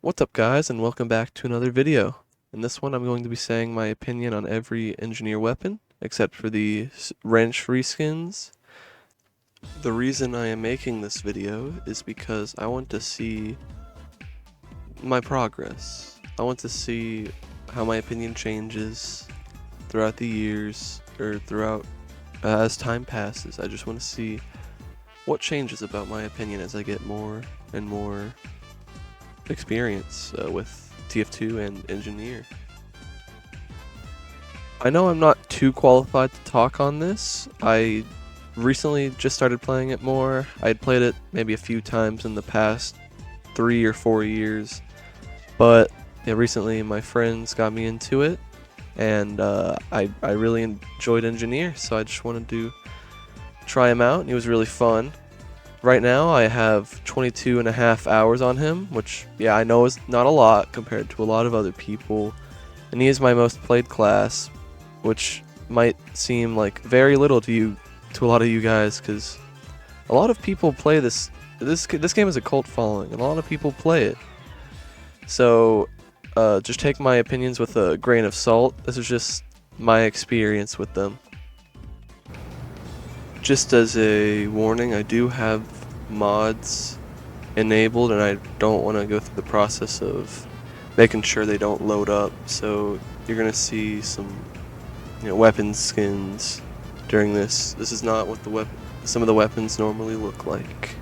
What's up guys, and welcome back to another video. In this one I'm going to be saying my opinion on every engineer weapon, except for the wrench reskins. The reason I am making this video is because I want to see my progress. I want to see how my opinion changes throughout the years, or throughout as time passes. I just want to see what changes about my opinion as I get more and more experience with TF2 and Engineer. I know I'm not too qualified to talk on this. I recently just started playing it more. I had played it maybe a few times in the past 3 or 4 years, but yeah, recently my friends got me into it, and I really enjoyed Engineer, so I just wanted to try him out, and he was really fun. Right now I have 22.5 hours on him, which, yeah, I know is not a lot compared to a lot of other people, and he is my most played class, which might seem like very little to a lot of you guys, because a lot of people play this game is a cult following, and a lot of people play it. So just take my opinions with a grain of salt. This is just my experience with them. Just as a warning, I do have mods enabled, and I don't want to go through the process of making sure they don't load up, so you're gonna see some weapon skins during this. This is not what some of the weapons normally look like.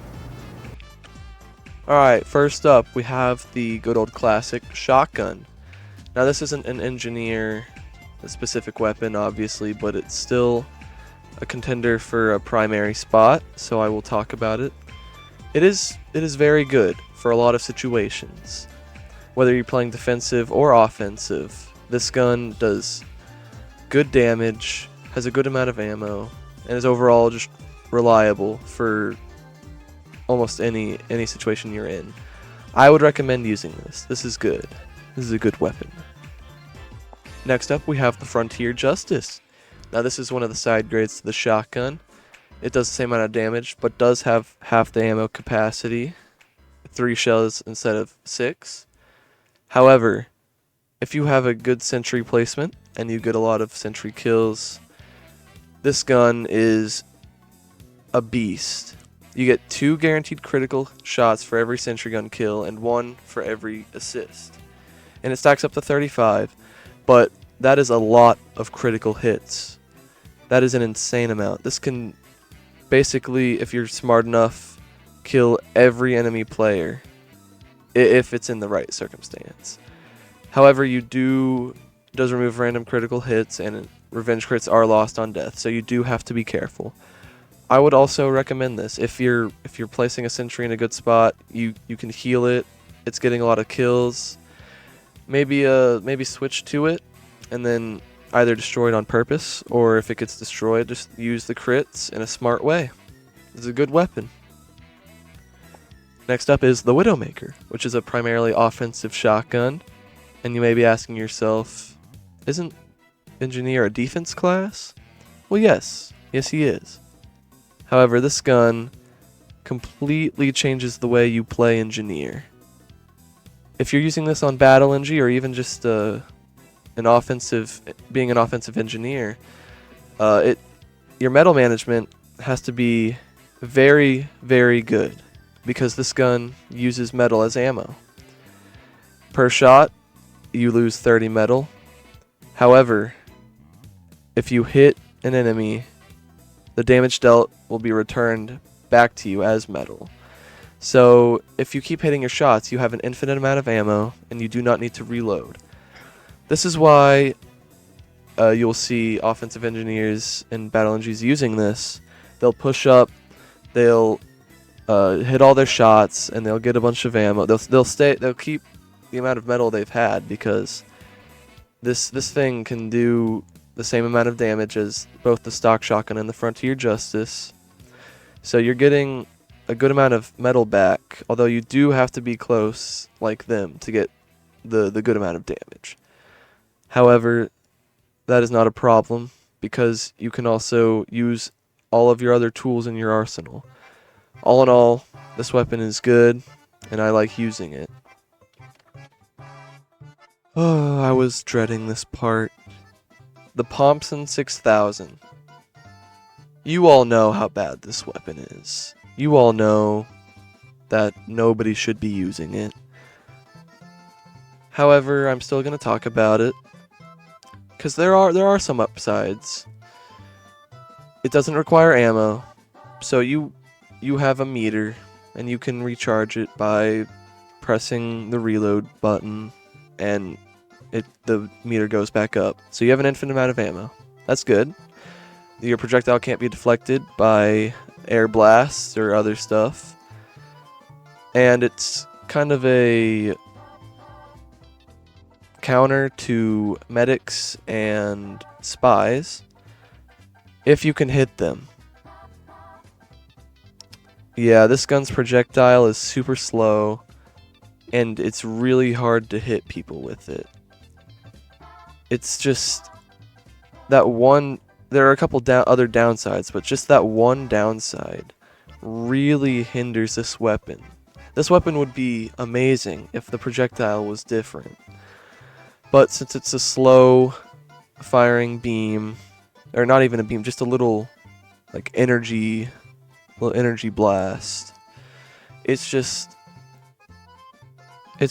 Alright, first up we have the good old classic shotgun. Now this isn't an engineer specific weapon obviously, but it's still a contender for a primary spot, so I will talk about it. It is very good for a lot of situations. Whether you're playing defensive or offensive, this gun does good damage, has a good amount of ammo, and is overall just reliable for almost any situation you're in. I would recommend using this. This is good. This is a good weapon. Next up we have the Frontier Justice. Now this is one of the side grades to the shotgun. It does the same amount of damage, but does have half the ammo capacity, 3 shells instead of 6. However, if you have a good sentry placement and you get a lot of sentry kills, this gun is a beast. You get 2 guaranteed critical shots for every sentry gun kill and 1 for every assist. And it stacks up to 35, but that is a lot of critical hits. That is an insane amount. This can basically, if you're smart enough, kill every enemy player if it's in the right circumstance. However, does remove random critical hits, and revenge crits are lost on death, so you do have to be careful. I would also recommend this if you're placing a sentry in a good spot. You can heal it. It's getting a lot of kills. Maybe switch to it, and then either destroy it on purpose, or if it gets destroyed, just use the crits in a smart way. It's a good weapon. Next up is the Widowmaker, which is a primarily offensive shotgun. And you may be asking yourself, isn't Engineer a defense class? Well, yes he is. However, this gun completely changes the way you play Engineer. If you're using this on Battle Engie, or even just being an offensive engineer, your metal management has to be very, very good, because this gun uses metal as ammo. Per shot, you lose 30 metal. However, if you hit an enemy, the damage dealt will be returned back to you as metal. So if you keep hitting your shots, you have an infinite amount of ammo, and you do not need to reload. This is why you'll see offensive engineers in Battle NGs using this. They'll push up, they'll hit all their shots, and they'll get a bunch of ammo. They'll keep the amount of metal they've had, because this thing can do the same amount of damage as both the stock shotgun and the Frontier Justice. So you're getting a good amount of metal back, although you do have to be close like them to get the good amount of damage. However, that is not a problem, because you can also use all of your other tools in your arsenal. All in all, this weapon is good, and I like using it. Oh, I was dreading this part. The Pompson 6000. You all know how bad this weapon is. You all know that nobody should be using it. However, I'm still going to talk about it because there are some upsides. It doesn't require ammo, so you have a meter and you can recharge it by pressing the reload button, and the meter goes back up. So you have an infinite amount of ammo. That's good. Your projectile can't be deflected by air blasts or other stuff. And it's kind of a counter to medics and spies if you can hit them. Yeah, this gun's projectile is super slow, and it's really hard to hit people with it. It's just that one. There are a couple other downsides, but just that one downside really hinders this weapon. This weapon would be amazing if the projectile was different. But since it's a slow firing beam, or not even a beam, just a little like energy blast, it's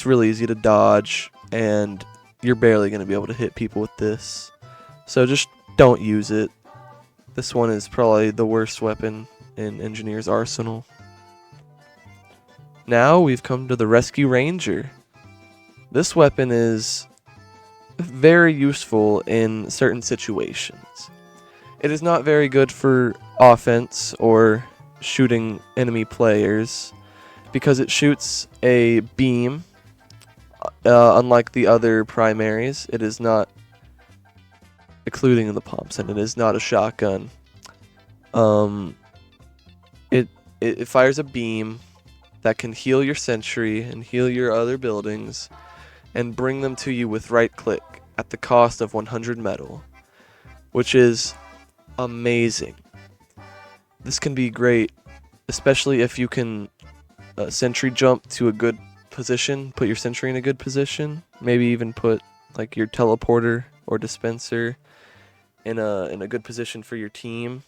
really easy to dodge, and you're barely going to be able to hit people with this. So just don't use it. This one is probably the worst weapon in Engineer's arsenal. Now we've come to the Rescue Ranger. This weapon is very useful in certain situations. It is not very good for offense or shooting enemy players because it shoots a beam. Unlike the other primaries, it is not, including the Pompson, it is not a shotgun. It fires a beam that can heal your sentry and heal your other buildings and bring them to you with right click at the cost of 100 metal, which is amazing. This can be great, especially if you can sentry jump to a good position, put your sentry in a good position, maybe even put like your teleporter or dispenser in a good position for your team.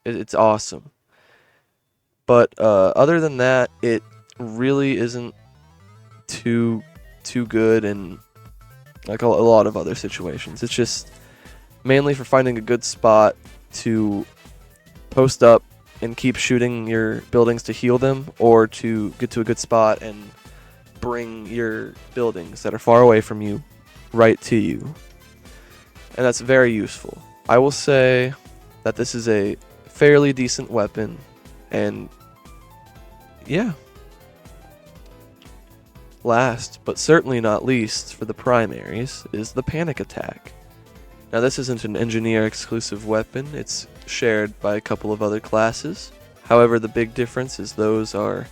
It's awesome. But other than that, it really isn't too good in like a lot of other situations. It's just mainly for finding a good spot to post up and keep shooting your buildings to heal them, or to get to a good spot and bring your buildings that are far away from you right to you. And that's very useful. I will say that this is a fairly decent weapon, and yeah. Last, but certainly not least for the primaries, is the Panic Attack. Now this isn't an engineer exclusive weapon, it's shared by a couple of other classes. However, the big difference is those are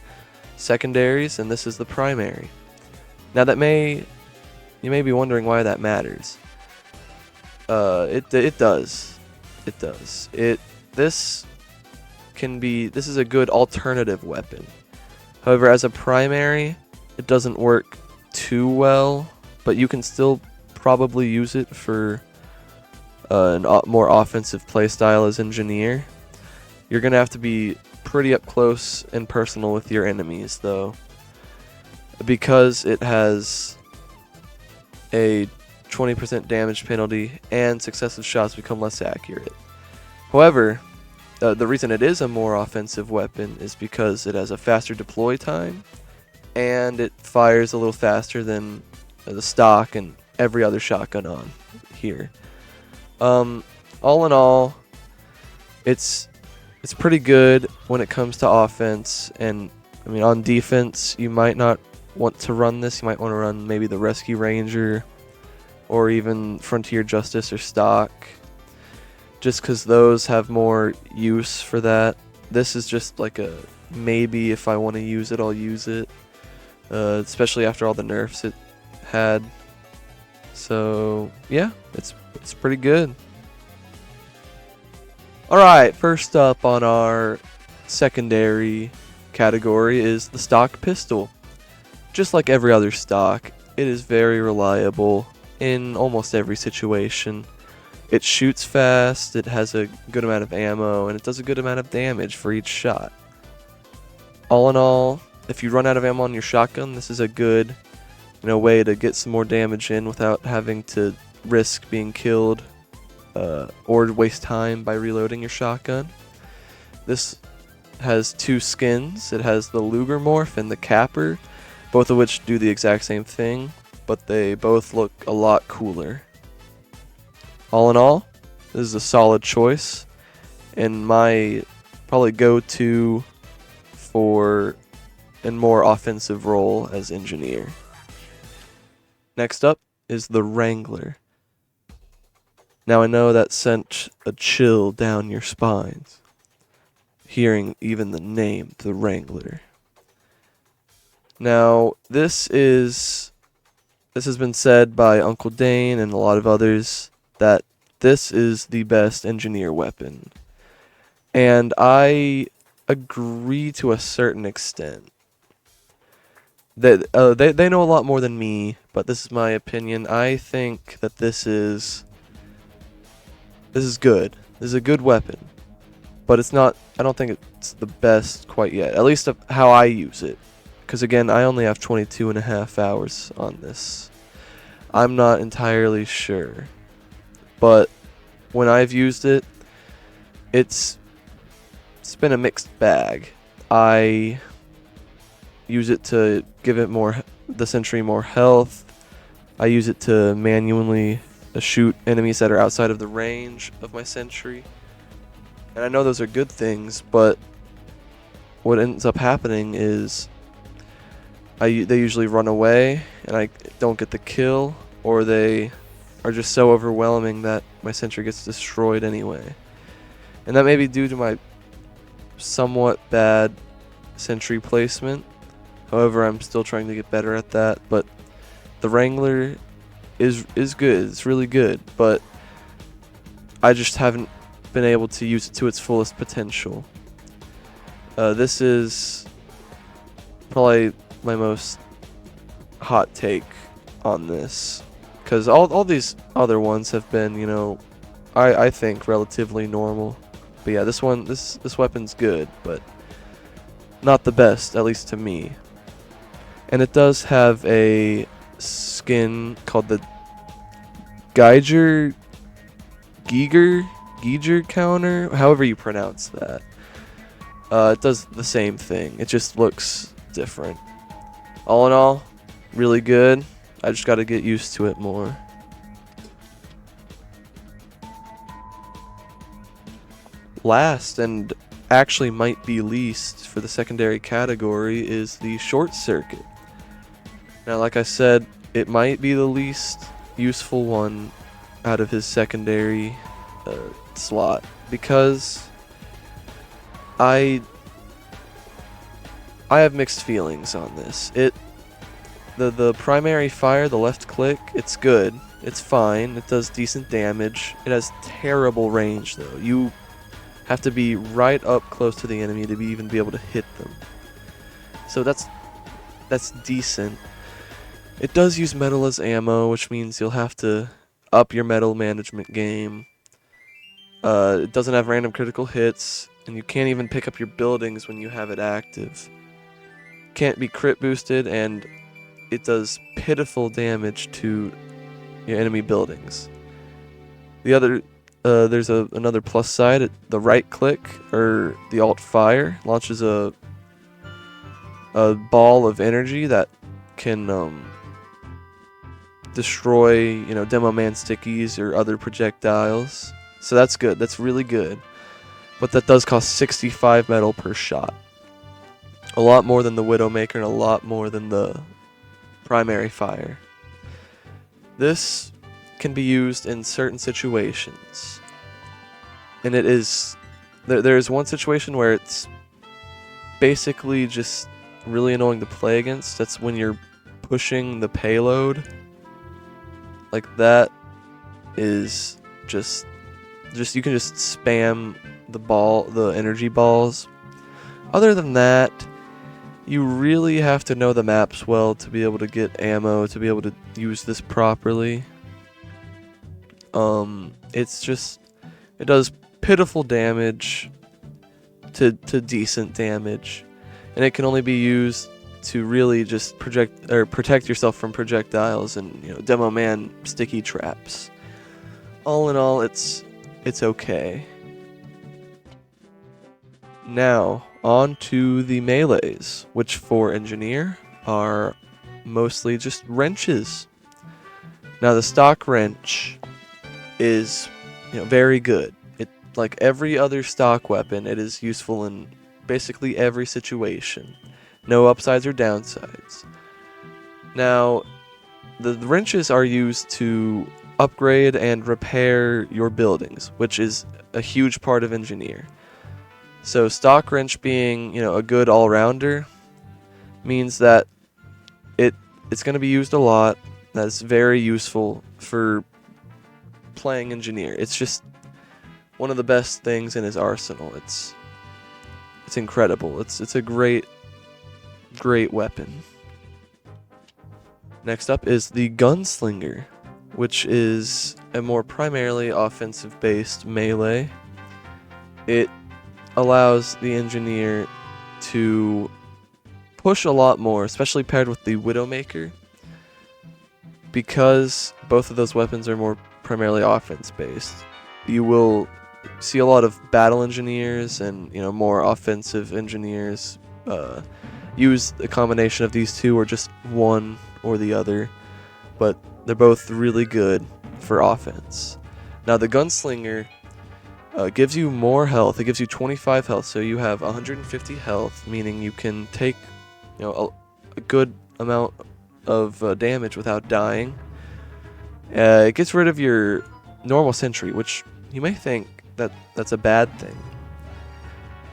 secondaries and this is the primary. Now you may be wondering why that matters. It does. This is a good alternative weapon. However, as a primary, it doesn't work too well, but you can still probably use it for a more offensive playstyle as engineer. You're gonna have to be pretty up close and personal with your enemies, though, because it has a 20% damage penalty and successive shots become less accurate. However, the reason it is a more offensive weapon is because it has a faster deploy time, and it fires a little faster than the stock and every other shotgun on here. All in all, it's pretty good when it comes to offense, and I mean on defense you might not want to run this. You might want to run maybe the Rescue Ranger or even Frontier Justice or stock, just because those have more use for that. This is just like a maybe, if I want to use it, I'll use it, especially after all the nerfs it had. So yeah, it's pretty good. Alright, first up on our secondary category is the stock pistol. Just like every other stock, it is very reliable in almost every situation. It shoots fast, it has a good amount of ammo, and it does a good amount of damage for each shot. All in all, if you run out of ammo on your shotgun, this is a good, way to get some more damage in without having to risk being killed or waste time by reloading your shotgun. This has two skins. It has the Luger Morph and the Capper, both of which do the exact same thing, but they both look a lot cooler. All in all, this is a solid choice, and my probably go-to for a more offensive role as engineer. Next up is the Wrangler. Now I know that sent a chill down your spines, hearing even the name, the Wrangler. Now, this has been said by Uncle Dane and a lot of others that this is the best engineer weapon. And I agree to a certain extent. They know a lot more than me, but this is my opinion. I think that this is good. This is a good weapon. But it's not, I don't think it's the best quite yet. At least how I use it. Because again, I only have 22.5 hours on this. I'm not entirely sure. But when I've used it, it's been a mixed bag. I use it to give it the sentry more health. I use it to manually shoot enemies that are outside of the range of my sentry. And I know those are good things, but what ends up happening is they usually run away and I don't get the kill, or they are just so overwhelming that my sentry gets destroyed anyway. And that may be due to my somewhat bad sentry placement. However, I'm still trying to get better at that. But the Wrangler is good. It's really good. But I just haven't been able to use it to its fullest potential. This is probably my most hot take on this. Because all these other ones have been, I think relatively normal. But yeah, this weapon's good, but not the best, at least to me. And it does have a skin called the Geiger counter, however you pronounce that. It does the same thing. It just looks different. All in all, really good. I just got to get used to it more. Last, and actually might be least for the secondary category, is the short circuit. Now, like I said, it might be the least useful one out of his secondary slot, because I have mixed feelings on this. The primary fire, the left click, it's good. It's fine. It does decent damage. It has terrible range, though. You have to be right up close to the enemy to even be able to hit them. So that's decent. It does use metal as ammo, which means you'll have to up your metal management game. It doesn't have random critical hits, and you can't even pick up your buildings when you have it active. Can't be crit boosted, and it does pitiful damage to your enemy buildings. There's another plus side. The right click, or the alt fire, launches a ball of energy that can destroy, Demo Man stickies or other projectiles. So that's good. That's really good. But that does cost 65 metal per shot. A lot more than the Widowmaker and a lot more than the primary fire. This can be used in certain situations. And it is... There's one situation where it's basically just really annoying to play against. That's when you're pushing the payload. Like, that is just you can just spam the energy balls. Other than that, You really have to know the maps well to be able to get ammo, to be able to use this properly. It's just, it does pitiful damage to decent damage, and it can only be used to really just protect yourself from projectiles and, you know, Demo Man sticky traps. All in all, it's okay. Now, on to the melees, which for Engineer are mostly just wrenches. Now, the stock wrench is, you know, very good. It, like every other stock weapon, it is useful in basically every situation. No upsides or downsides. Now, the wrenches are used to upgrade and repair your buildings, which is a huge part of Engineer. So stock wrench being, you know, a good all-rounder means that it's going to be used a lot. That's very useful for playing Engineer. It's just one of the best things in his arsenal. It's incredible. It's a great weapon. Next up is the Gunslinger, which is a more primarily offensive-based melee. It allows the Engineer to push a lot more, especially paired with the Widowmaker, because both of those weapons are more primarily offense-based. You will see a lot of battle engineers and, you know, more offensive engineers use a combination of these two or just one or the other, but they're both really good for offense. Now, the Gunslinger gives you more health. It gives you 25 health, so you have 150 health, meaning you can take, you know, a good amount of damage without dying. It gets rid of your normal sentry, which you may think that that's a bad thing,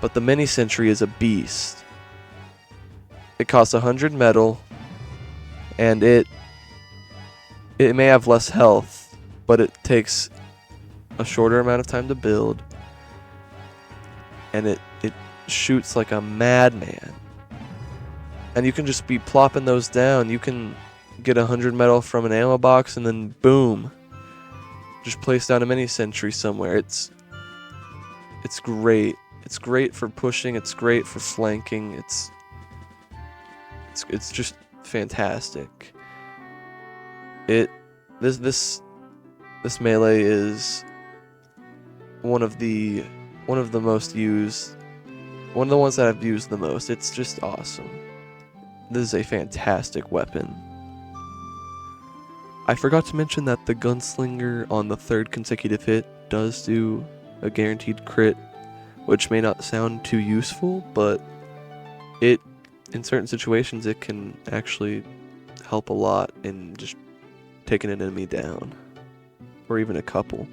but the mini sentry is a beast. It costs 100 metal, and it may have less health, but it takes a shorter amount of time to build, and it shoots like a madman. And you can just be plopping those down. You can get 100 metal from an ammo box, and then boom, just place down a mini sentry somewhere. It's great. It's great for pushing. It's great for flanking. It's just fantastic. This melee is one of the most used, one of the ones that I've used the most. It's just awesome. This is a fantastic weapon. I forgot to mention that the Gunslinger on the 3rd consecutive hit does do a guaranteed crit, which may not sound too useful, but in certain situations it can actually help a lot in just taking an enemy down, or even a couple.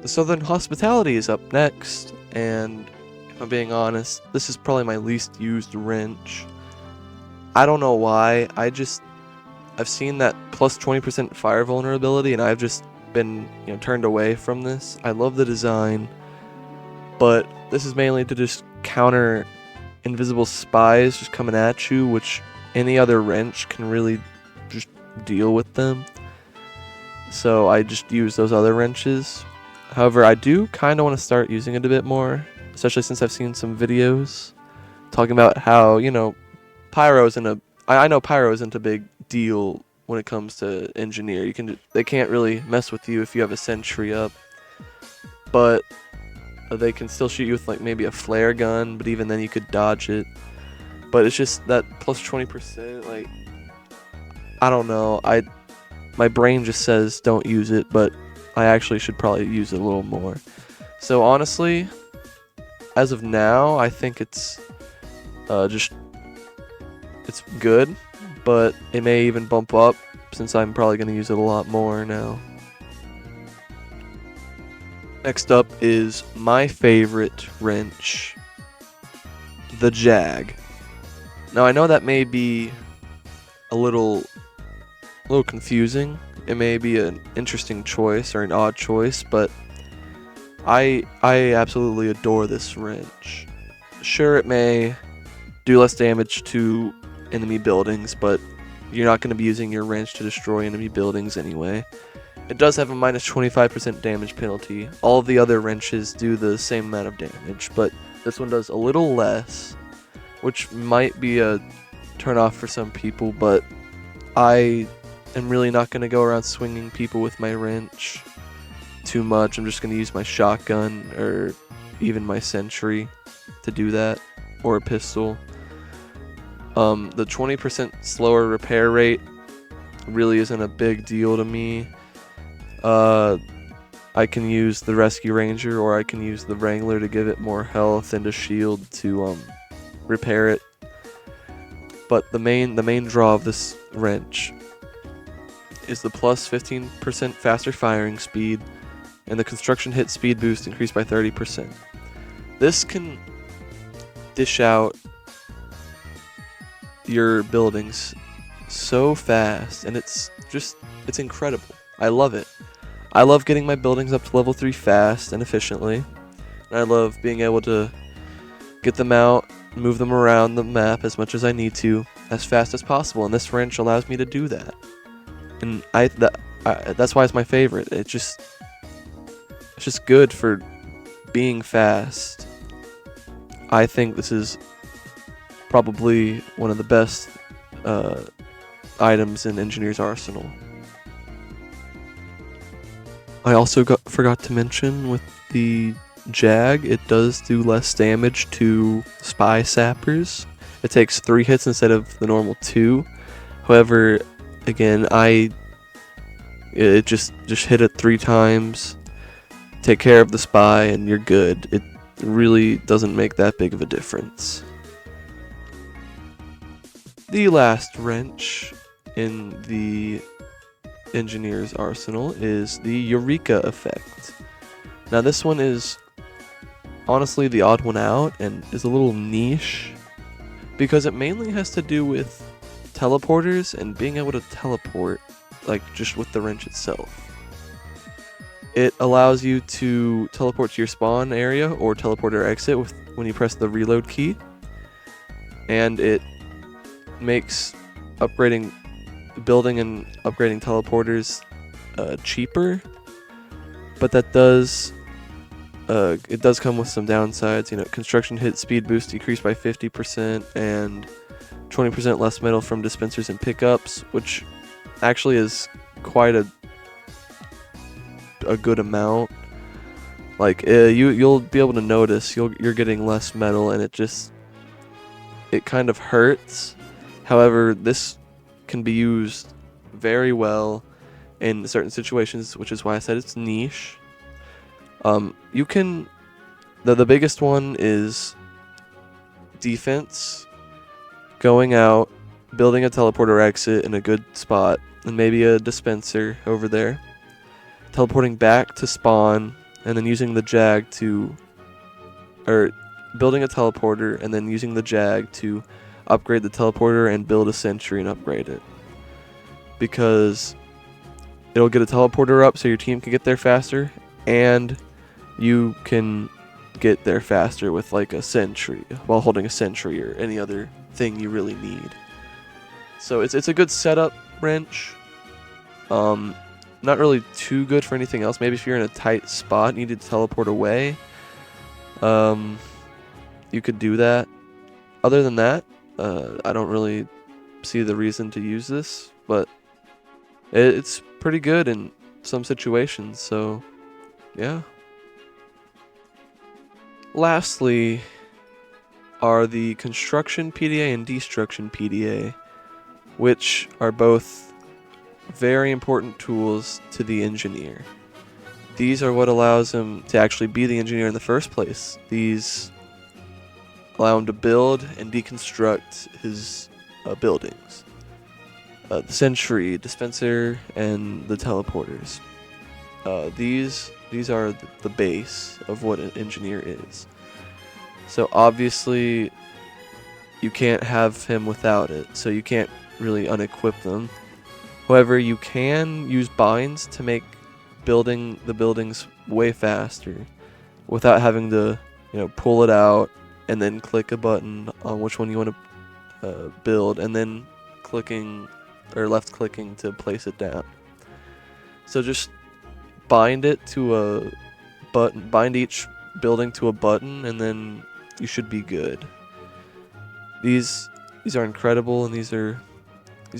The Southern Hospitality is up next, and if I'm being honest, this is probably my least used wrench. I don't know why. I've seen that plus 20% fire vulnerability, and I've just been, you know, turned away from this. I love the design, but this is mainly to just counter invisible spies just coming at you, which any other wrench can really just deal with them. So I just use those other wrenches. However, I do kind of want to start using it a bit more, especially since I've seen some videos talking about how, you know, pyro isn't a big deal when it comes to Engineer. They can't really mess with you if you have a sentry up, but they can still shoot you with like maybe a flare gun, but even then you could dodge it. But it's just that plus 20%, like, I don't know. My brain just says don't use it, but I actually should probably use it a little more. So honestly, as of now, I think it's good, but it may even bump up since I'm probably going to use it a lot more now. Next up is my favorite wrench, the Jag. Now I know that may be a little confusing. It may be an interesting choice or an odd choice, but I absolutely adore this wrench. Sure, it may do less damage to enemy buildings, but you're not going to be using your wrench to destroy enemy buildings anyway. It does have a minus 25% damage penalty. All of the other wrenches do the same amount of damage, but this one does a little less, which might be a turn-off for some people, but I am really not going to go around swinging people with my wrench too much. I'm just going to use my shotgun or even my sentry to do that, or a pistol. The 20% slower repair rate really isn't a big deal to me. I can use the Rescue Ranger, or I can use the Wrangler to give it more health and a shield to repair it. But the main draw of this wrench is the plus 15% faster firing speed and the construction hit speed boost increased by 30%. This can dish out your buildings so fast, and it's incredible. I love it. I love getting my buildings up to level 3 fast and efficiently, and I love being able to get them out, move them around the map as much as I need to, as fast as possible, and this wrench allows me to do that. And that's why it's my favorite. It's just good for being fast. I think this is probably one of the best items in Engineer's Arsenal. I also forgot to mention with the Jag, it does do less damage to spy sappers. It takes 3 hits instead of the normal 2. However, again, it just hit it 3 times, take care of the spy, and you're good. It really doesn't make that big of a difference. The last wrench in the Engineer's Arsenal is the Eureka Effect. Now this one is honestly the odd one out and is a little niche because it mainly has to do with teleporters and being able to teleport, like just with the wrench itself. It allows you to teleport to your spawn area or teleport or exit when you press the reload key, and it makes building and upgrading teleporters cheaper, but that does it does come with some downsides. You know, construction hit speed boost decreased by 50% and 20% less metal from dispensers and pickups, which actually is quite a good amount. Like you'll be able to notice you're getting less metal, and it kind of hurts. However, this can be used very well in certain situations, which is why I said it's niche. You can the biggest one is defense, going out, building a teleporter exit in a good spot, and maybe a dispenser over there, teleporting back to spawn, and then using the Jag building a teleporter and then using the Jag to upgrade the teleporter and build a sentry and upgrade it, because it'll get a teleporter up so your team can get there faster, and you can get there faster with like a sentry while holding a sentry or any other thing you really need. So it's a good setup wrench. Not really too good for anything else. Maybe if you're in a tight spot and you need to teleport away, you could do that. Other than that, I don't really see the reason to use this, but it's pretty good in some situations, so yeah. Lastly are the Construction PDA and Destruction PDA, which are both very important tools to the engineer. These are what allows him to actually be the engineer in the first place. These allow him to build and deconstruct his buildings. The sentry, dispenser, and the teleporters. These are the base of what an engineer is. So obviously you can't have him without it, so you can't really unequip them. However, you can use binds to make building the buildings way faster without having to, pull it out and then click a button on which one you want to build, and then clicking or left clicking to place it down. So just bind it to a button, bind each building to a button, and then you should be good. These are incredible, and these are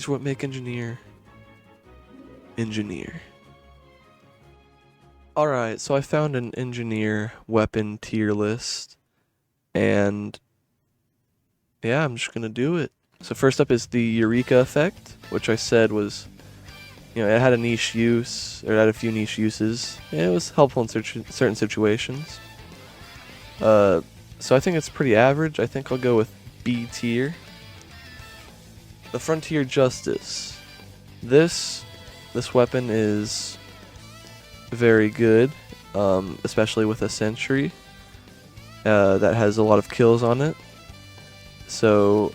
what make engineer. Alright, so I found an engineer weapon tier list, and yeah, I'm just gonna do it. So first up is the Eureka Effect, which I said was, it had a niche use, or it had a few niche uses, and it was helpful in certain situations. So I think it's pretty average. I think I'll go with B tier. The Frontier Justice. This weapon is very good, especially with a sentry that has a lot of kills on it. So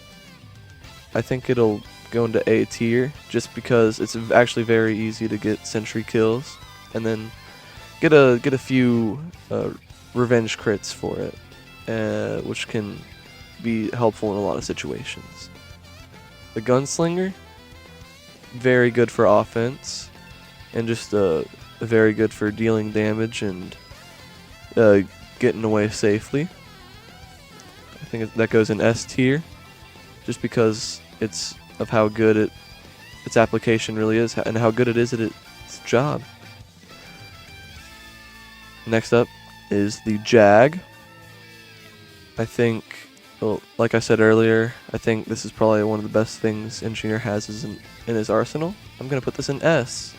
I think it'll go into A tier just because it's actually very easy to get sentry kills and then get a few revenge crits for it, which can be helpful in a lot of situations. The Gunslinger, very good for offense and just very good for dealing damage and getting away safely. I think that goes in S tier just because it's of how good its application really is and how good it is at its job. Next up is the Jag. I think, well, like I said earlier, I think this is probably one of the best things Engineer has in his arsenal. I'm gonna put this in S.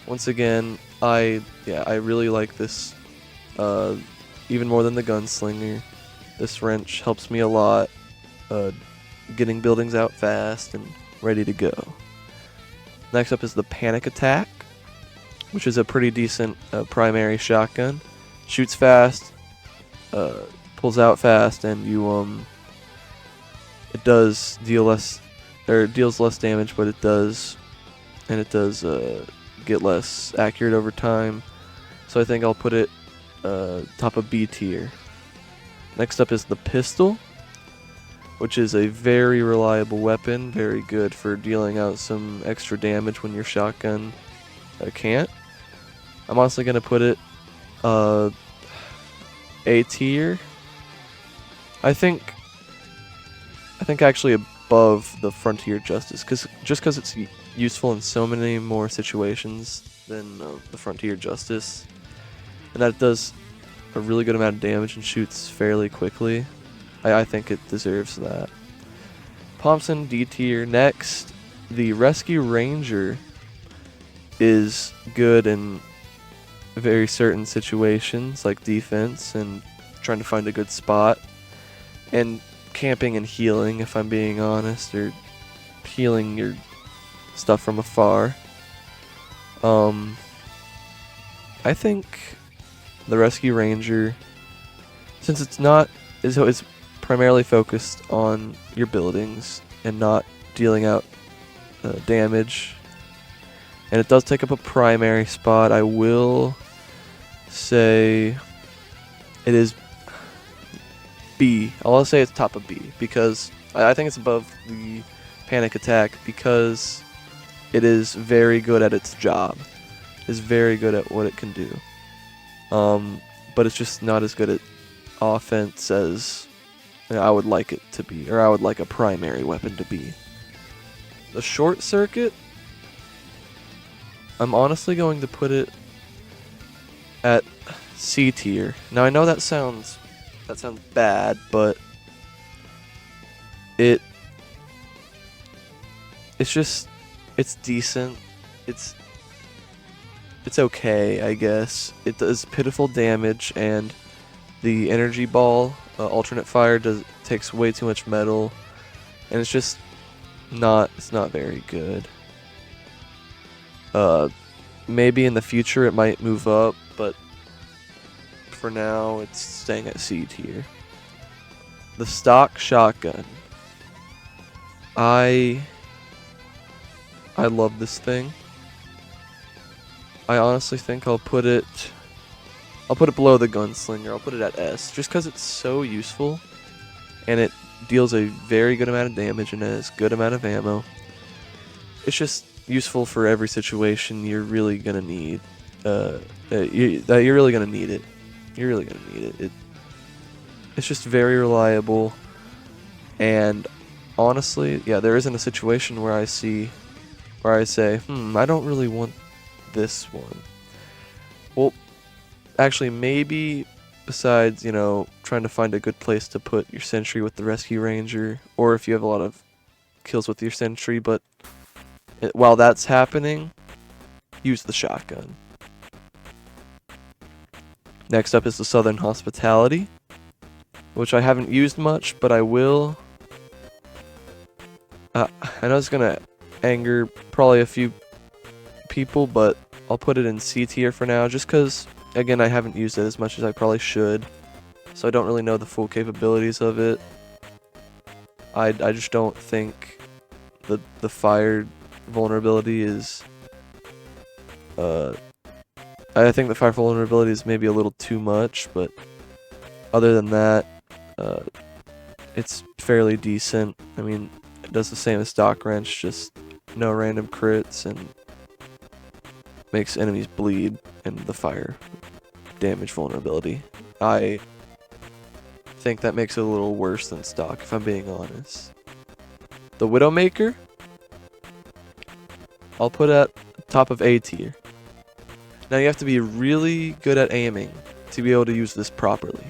Once again, I really like this even more than the Gunslinger. This wrench helps me a lot, getting buildings out fast and ready to go. Next up is the Panic Attack, which is a pretty decent primary shotgun. Shoots fast, pulls out fast, and it does deal less, or deals less damage, but it does get less accurate over time. So I think I'll put it top of B tier. Next up is the Pistol, which is a very reliable weapon, very good for dealing out some extra damage when your shotgun can't. I'm honestly gonna put it A tier. I think actually above the Frontier Justice, because it's useful in so many more situations than the Frontier Justice, and that it does a really good amount of damage and shoots fairly quickly. I think it deserves that. Pompson, D tier. Next, the Rescue Ranger is good in very certain situations, like defense and trying to find a good spot, and camping and healing, if I'm being honest, or healing your stuff from afar. I think the Rescue Ranger, since it's primarily focused on your buildings and not dealing out damage, and it does take up a primary spot, I will say it is B. I'll say it's top of B because I think it's above the Panic Attack because it is very good at its job. It's very good at what it can do. But it's just not as good at offense as I would like it to be, or I would like a primary weapon to be. The Short Circuit, I'm honestly going to put it at C tier. Now I know that sounds bad, but it's decent. It's okay, I guess. It does pitiful damage, and the energy ball alternate fire takes way too much metal, and it's not very good. Maybe in the future it might move up, but for now it's staying at C tier. The Stock Shotgun. I love this thing. I honestly think I'll put it below the Gunslinger. I'll put it at S, just because it's so useful and it deals a very good amount of damage and has good amount of ammo. It's just useful for every situation you're really gonna need. You're really gonna need it. You're really gonna need it. It's just very reliable, and honestly, yeah, there isn't a situation where I say, I don't really want this one. Well, actually, maybe besides, trying to find a good place to put your sentry with the rescue ranger, or if you have a lot of kills with your sentry, but while that's happening, use the shotgun. Next up is the Southern Hospitality, which I haven't used much, but I will. I know it's gonna anger probably a few people, but I'll put it in C tier for now, just because, again, I haven't used it as much as I probably should, so I don't really know the full capabilities of it. I just don't think the fire vulnerability is. I think the fire vulnerability is maybe a little too much, but other than that, it's fairly decent. I mean, it does the same as Stock Wrench, just no random crits and makes enemies bleed, and the fire damage vulnerability. I think that makes it a little worse than Stock, if I'm being honest. The Widowmaker, I'll put at top of A tier. Now you have to be really good at aiming to be able to use this properly.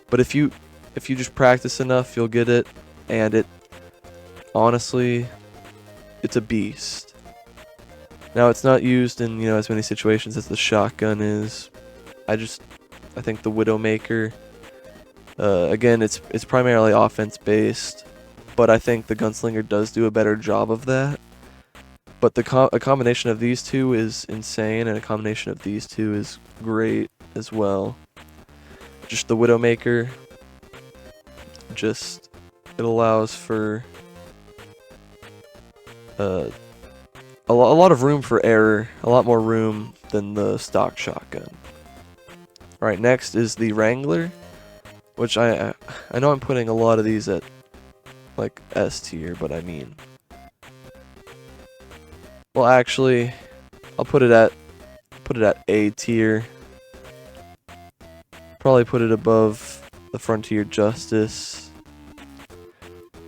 But if you just practice enough, you'll get it, and honestly, it's a beast. Now it's not used in, as many situations as the shotgun is. I think the Widowmaker, again, it's primarily offense based, but I think the Gunslinger does do a better job of that. But a combination of these two is insane, and a combination of these two is great as well. Just the Widowmaker, it allows for a lot of room for error, a lot more room than the stock shotgun. Alright, next is the Wrangler, which I know I'm putting a lot of these at like S tier, but I mean, well, actually, I'll put it at A tier. Probably put it above the Frontier Justice.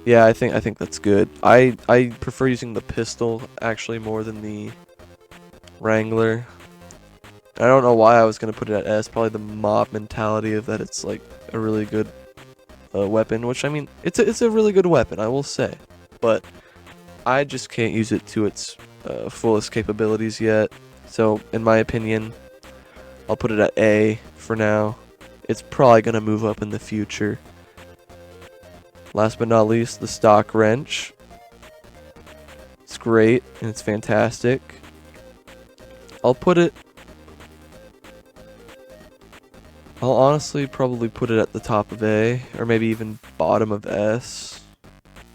Yeah, I think that's good. I prefer using the pistol actually more than the Wrangler. I don't know why I was gonna put it at S. Probably the mob mentality of that it's like a really good weapon, which I mean it's a really good weapon, I will say, but I just can't use it to its fullest capabilities yet. So in my opinion, I'll put it at A for now. It's probably gonna move up in the future. Last but not least, the stock wrench. It's great and it's fantastic. I'll honestly probably put it at the top of A, or maybe even bottom of S.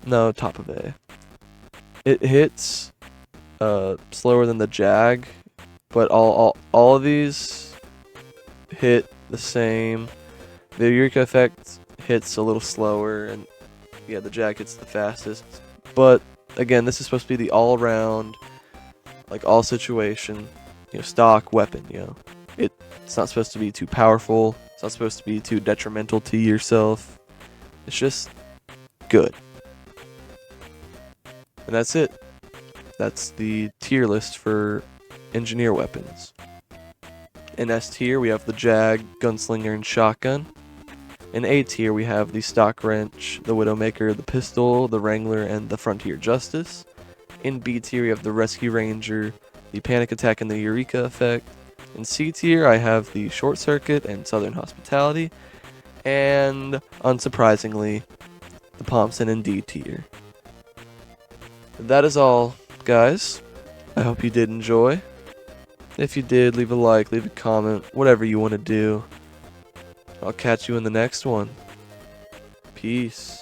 No, top of A. It hits slower than the Jag, but all of these hit the same. The Eureka Effect hits a little slower, and yeah, the Jag hits the fastest. But again, this is supposed to be the all-around, like all situation, stock weapon. It's not supposed to be too powerful. It's not supposed to be too detrimental to yourself. It's just good. And that's it. That's the tier list for engineer weapons. In S tier, we have the Jag, Gunslinger, and Shotgun. In A tier, we have the Stock Wrench, the Widowmaker, the Pistol, the Wrangler, and the Frontier Justice. In B tier, we have the Rescue Ranger, the Panic Attack, and the Eureka Effect. In C tier, I have the Short Circuit and Southern Hospitality. And, unsurprisingly, the Pompson in D tier. That is all, guys. I hope you did enjoy. If you did, leave a like, leave a comment, whatever you want to do. I'll catch you in the next one. Peace.